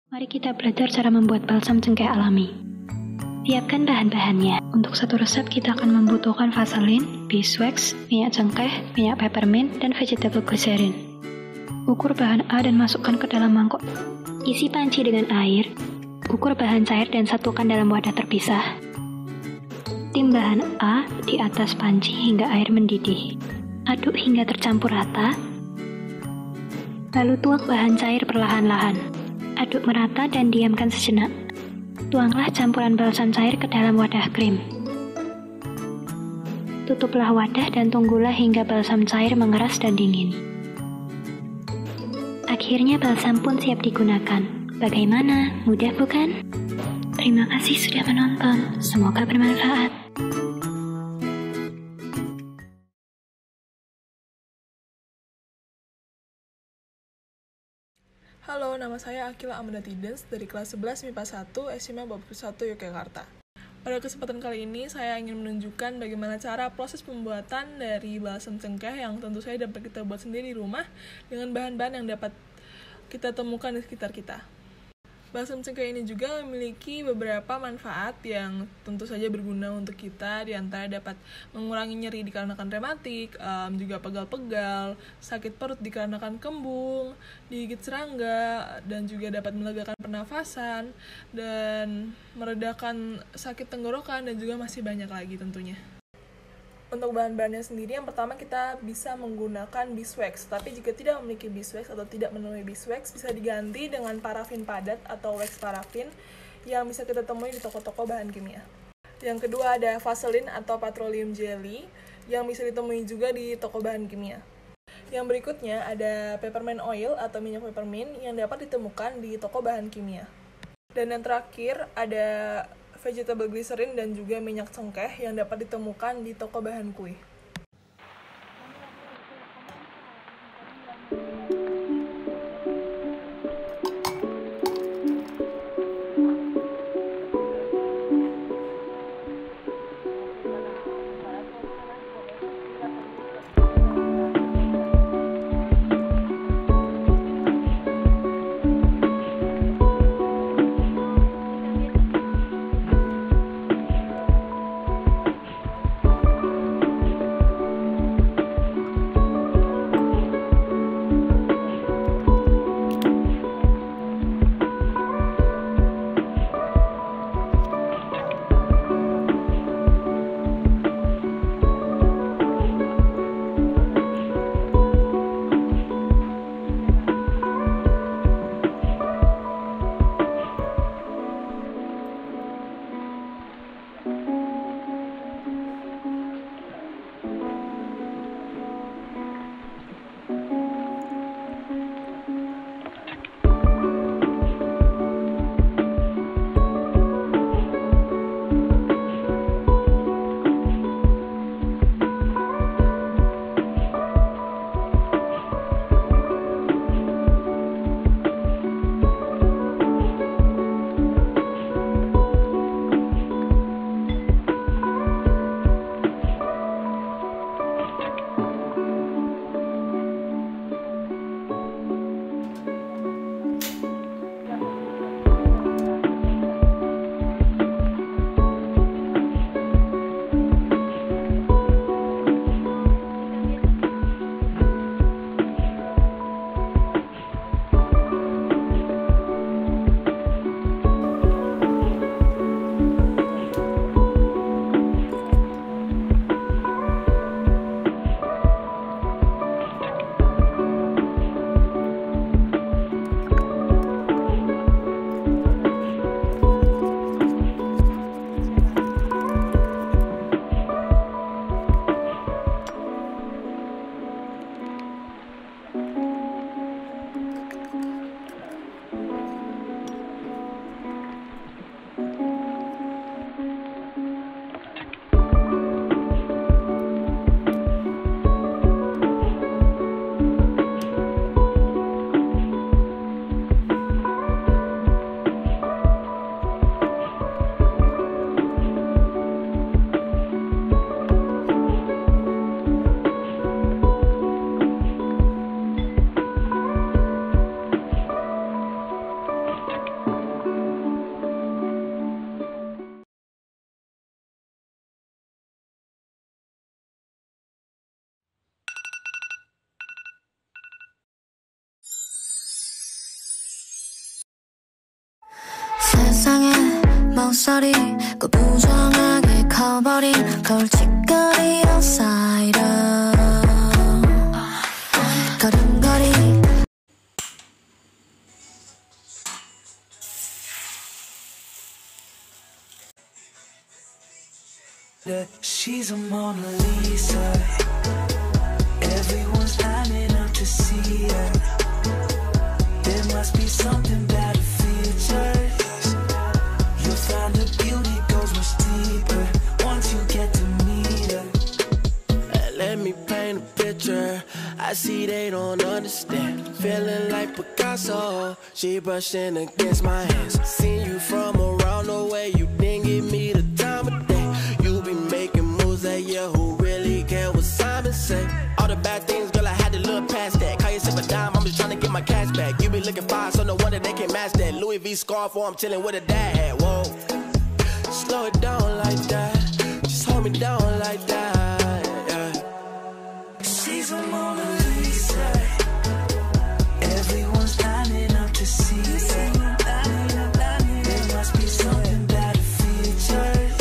Mari kita belajar cara membuat balsam cengkeh alami. Siapkan bahan-bahannya. Untuk satu resep kita akan membutuhkan vaselin, beeswax, minyak cengkeh, minyak peppermint, dan vegetable glycerin. Ukur bahan A dan masukkan ke dalam mangkok. Isi panci dengan air. Ukur bahan cair dan satukan dalam wadah terpisah. Tim bahan A di atas panci hingga air mendidih. Aduk hingga tercampur rata. Lalu tuang bahan cair perlahan-lahan. Aduk merata dan diamkan sejenak. Tuanglah campuran balsam cair ke dalam wadah krim. Tutuplah wadah dan tunggulah hingga balsam cair mengeras dan dingin. Akhirnya balsam pun siap digunakan. Bagaimana? Mudah bukan? Terima kasih sudah menonton. Semoga bermanfaat. Halo, nama saya Akila Amanda Tidens dari kelas 11 MIPA 1 SMA 21 Yogyakarta. Pada kesempatan kali ini, saya ingin menunjukkan bagaimana cara proses pembuatan dari balsam cengkeh yang tentu saja dapat kita buat sendiri di rumah dengan bahan-bahan yang dapat kita temukan di sekitar kita. Balsam cengkeh ini juga memiliki beberapa manfaat yang tentu saja berguna untuk kita, di antara dapat mengurangi nyeri dikarenakan rematik, juga pegal-pegal, sakit perut dikarenakan kembung, digigit serangga, dan juga dapat melegakan pernafasan, dan meredakan sakit tenggorokan, dan juga masih banyak lagi tentunya. Untuk bahan-bahannya sendiri, yang pertama kita bisa menggunakan beeswax. Tapi jika tidak memiliki beeswax atau tidak menemui beeswax, bisa diganti dengan parafin padat atau wax parafin yang bisa kita temui di toko-toko bahan kimia. Yang kedua ada vaselin atau petroleum jelly yang bisa ditemui juga di toko bahan kimia. Yang berikutnya ada peppermint oil atau minyak peppermint yang dapat ditemukan di toko bahan kimia. Dan yang terakhir ada vegetable glycerin dan juga minyak cengkeh yang dapat ditemukan di toko bahan kue. 세상에 목소리 그 부정하게 커버린 골칫거리 outsider 걸음걸이 She's a Mona Lisa. Everyone's lining up to see her. There must be something about her features. You'll find her beauty goes much deeper once you get to meet her. Let me paint a picture. I see they don't understand. Feeling like Picasso. She brushing against my hands. Seen you from around the way. You didn't give me the time of day. You be making moves that yeah, who really care what Simon say? All the bad things, girl, I had to look past that. Call yourself a dime, I'm just trying to get my cash back. You be looking fine, so no wonder they can't match that. Louis V scarf, or I'm chilling with a dad. Whoa, slow it down like that. Just hold me down like that. Yeah. She's a Mona Lisa. Everyone's lining up to see her. There must be something about her features.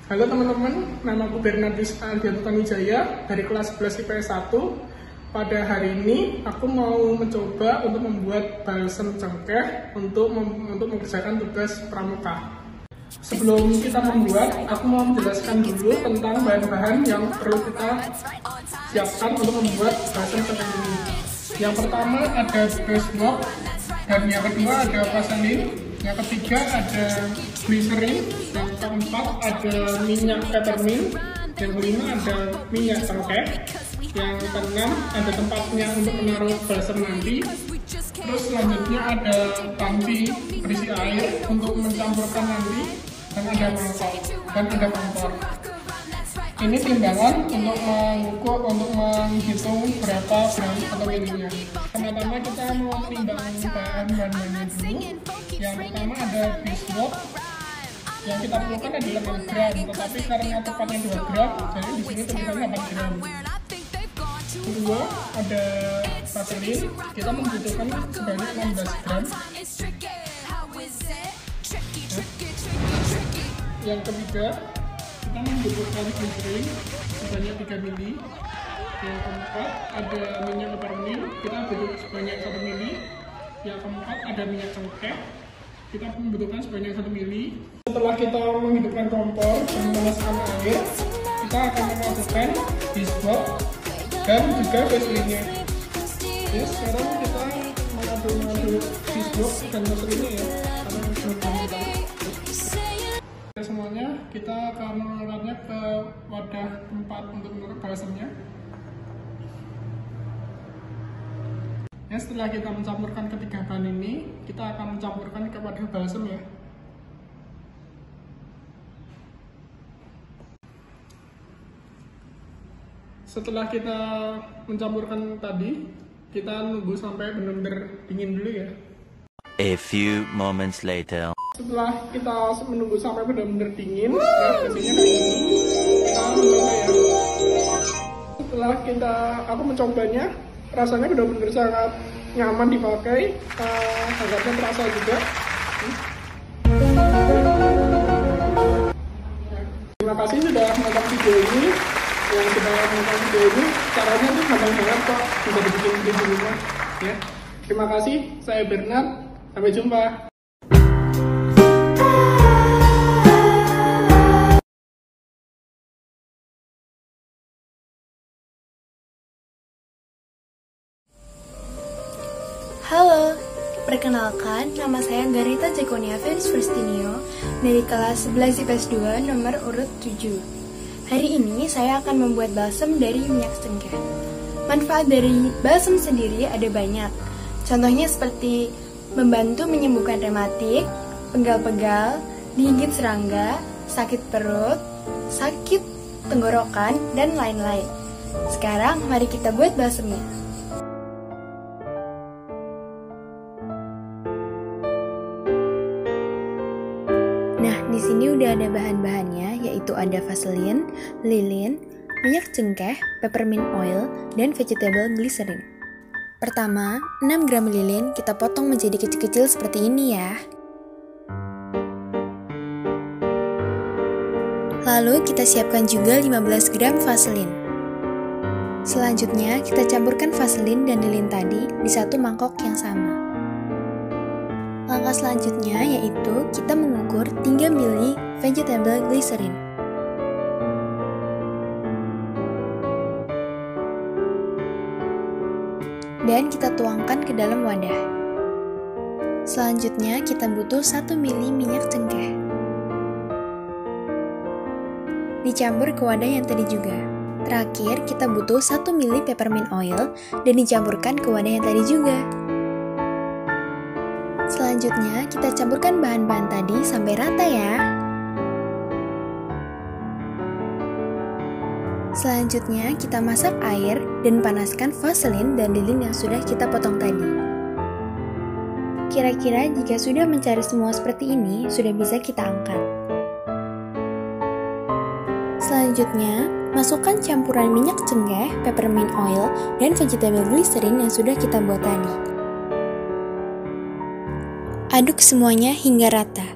Halo teman-teman, nama aku Bernardus Aldianto Tanujaya dari kelas 11 IPS 1. Pada hari ini aku mau mencoba untuk membuat balsem cengkeh untuk mengerjakan tugas pramuka. Sebelum kita membuat, aku mau menjelaskan dulu tentang bahan-bahan yang perlu kita siapkan untuk membuat balsem cengkeh ini. Yang pertama ada beeswax, dan yang kedua ada vaselin, yang ketiga ada glycerin, yang keempat ada minyak peppermint, yang kelima ada minyak cengkeh, yang keenam ada tempatnya untuk menaruh balsem nanti. Terus selanjutnya ada tangki berisi air untuk mencampurkan nanti, dan ada mangkok dan ada kompor. Ini timbangan untuk mengukur, untuk menghitung berapa gram atau milinya. Pertama kita mau menimbang bahan-bahannya dulu. Yang pertama ada beeswax. Yang kita perlukan adalah 6 gram, tetapi karena tepatnya 2 gram, jadi di sini tulisannya 8 gram. Kedua ada vaselin, kita membutuhkan sebanyak 16 gram. Yang ketiga, kita membutuhkan glycerin sebanyak 3 ml. Yang keempat ada minyak peppermint, kita butuh sebanyak 1 ml. Yang keempat ada minyak cengkeh, kita membutuhkan sebanyak 1 ml. Setelah kita menghidupkan kompor dan memanaskan air, kita akan memasukkan beeswax dan juga vaselinnya. Ya, sekarang kita mengaduk beeswax dan vaselinnya ya, karena belum kita. Semuanya kita akan menaruhnya ke wadah tempat untuk menaruh balsemnya. Ya, setelah kita mencampurkan ketiga bahan ini, kita akan mencampurkan ke wadah balsem ya. Setelah kita mencampurkan tadi, kita nunggu sampai benar-benar dingin dulu ya. A few moments later. Setelah kita menunggu sampai benar-benar dingin, ya biasanya kayak gini, kita mencoba ya. Setelah aku mencobanya, rasanya benar-benar sangat nyaman dipakai, hangatnya terasa juga. Terima kasih sudah menonton video ini. Yang sudah menonton video ini, caranya tuh gampang banget kok, bisa dibikin di rumah. Ya, terima kasih. Saya Bernard. Sampai jumpa. Halo, perkenalkan nama saya Garita Jekonia Fens Fristinio dari kelas 11 IPS 2 nomor urut 7. Hari ini saya akan membuat balsem dari minyak cengkeh. Manfaat dari balsem sendiri ada banyak. Contohnya seperti membantu menyembuhkan rematik, pegal-pegal, digigit serangga, sakit perut, sakit tenggorokan, dan lain-lain. Sekarang mari kita buat balsemnya. Nah, di sini udah ada bahan-bahannya, yaitu ada vaselin, lilin, minyak cengkeh, peppermint oil, dan vegetable glycerin. Pertama, 6 gram lilin kita potong menjadi kecil-kecil seperti ini ya. Lalu kita siapkan juga 15 gram vaselin. Selanjutnya, kita campurkan vaselin dan lilin tadi di satu mangkok yang sama. Langkah selanjutnya yaitu kita mengukur 3 ml vegetable glycerin. Dan kita tuangkan ke dalam wadah. Selanjutnya, kita butuh 1 ml minyak cengkeh. Dicampur ke wadah yang tadi juga. Terakhir, kita butuh 1 ml peppermint oil dan dicampurkan ke wadah yang tadi juga. Selanjutnya, kita campurkan bahan-bahan tadi sampai rata ya. Selanjutnya, kita masak air dan panaskan vaselin dan lilin yang sudah kita potong tadi. Kira-kira jika sudah mencari semua seperti ini, sudah bisa kita angkat. Selanjutnya, masukkan campuran minyak cengkeh, peppermint oil, dan vegetable glycerin yang sudah kita buat tadi. Aduk semuanya hingga rata.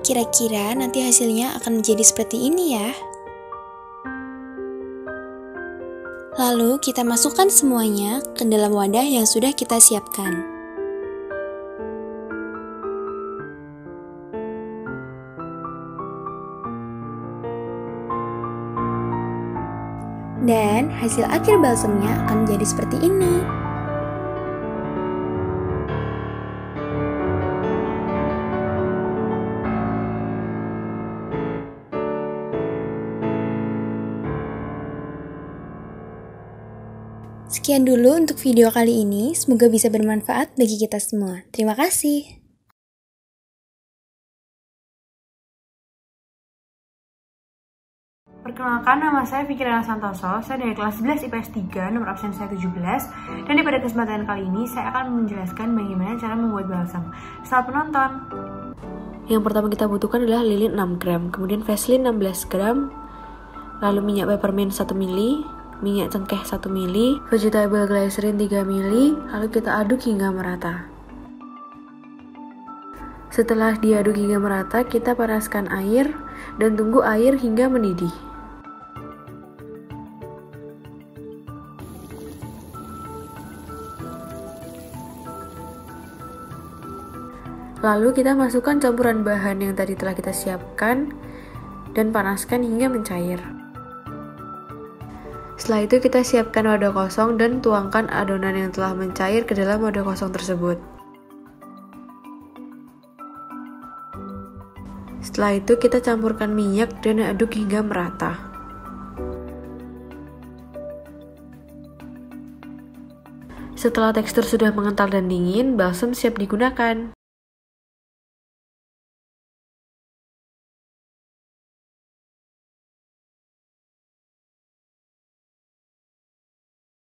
Kira-kira nanti hasilnya akan menjadi seperti ini ya. Lalu kita masukkan semuanya ke dalam wadah yang sudah kita siapkan. Dan hasil akhir balsamnya akan menjadi seperti ini. Sekian dulu untuk video kali ini, semoga bisa bermanfaat bagi kita semua. Terima kasih. Perkenalkan, nama saya Fikirana Santoso, saya dari kelas 11 IPS 3, nomor absen saya 17, dan pada kesempatan kali ini saya akan menjelaskan bagaimana cara membuat balsam. Selamat menonton! Yang pertama kita butuhkan adalah lilin 6 gram, kemudian vaselin 16 gram, lalu minyak peppermint 1 ml, minyak cengkeh 1 ml, vegetable glycerin 3 ml, lalu kita aduk hingga merata. Setelah diaduk hingga merata, kita panaskan air dan tunggu air hingga mendidih. Lalu kita masukkan campuran bahan yang tadi telah kita siapkan dan panaskan hingga mencair. Setelah itu kita siapkan wadah kosong dan tuangkan adonan yang telah mencair ke dalam wadah kosong tersebut. Setelah itu kita campurkan minyak dan aduk hingga merata. Setelah tekstur sudah mengental dan dingin, balsam siap digunakan.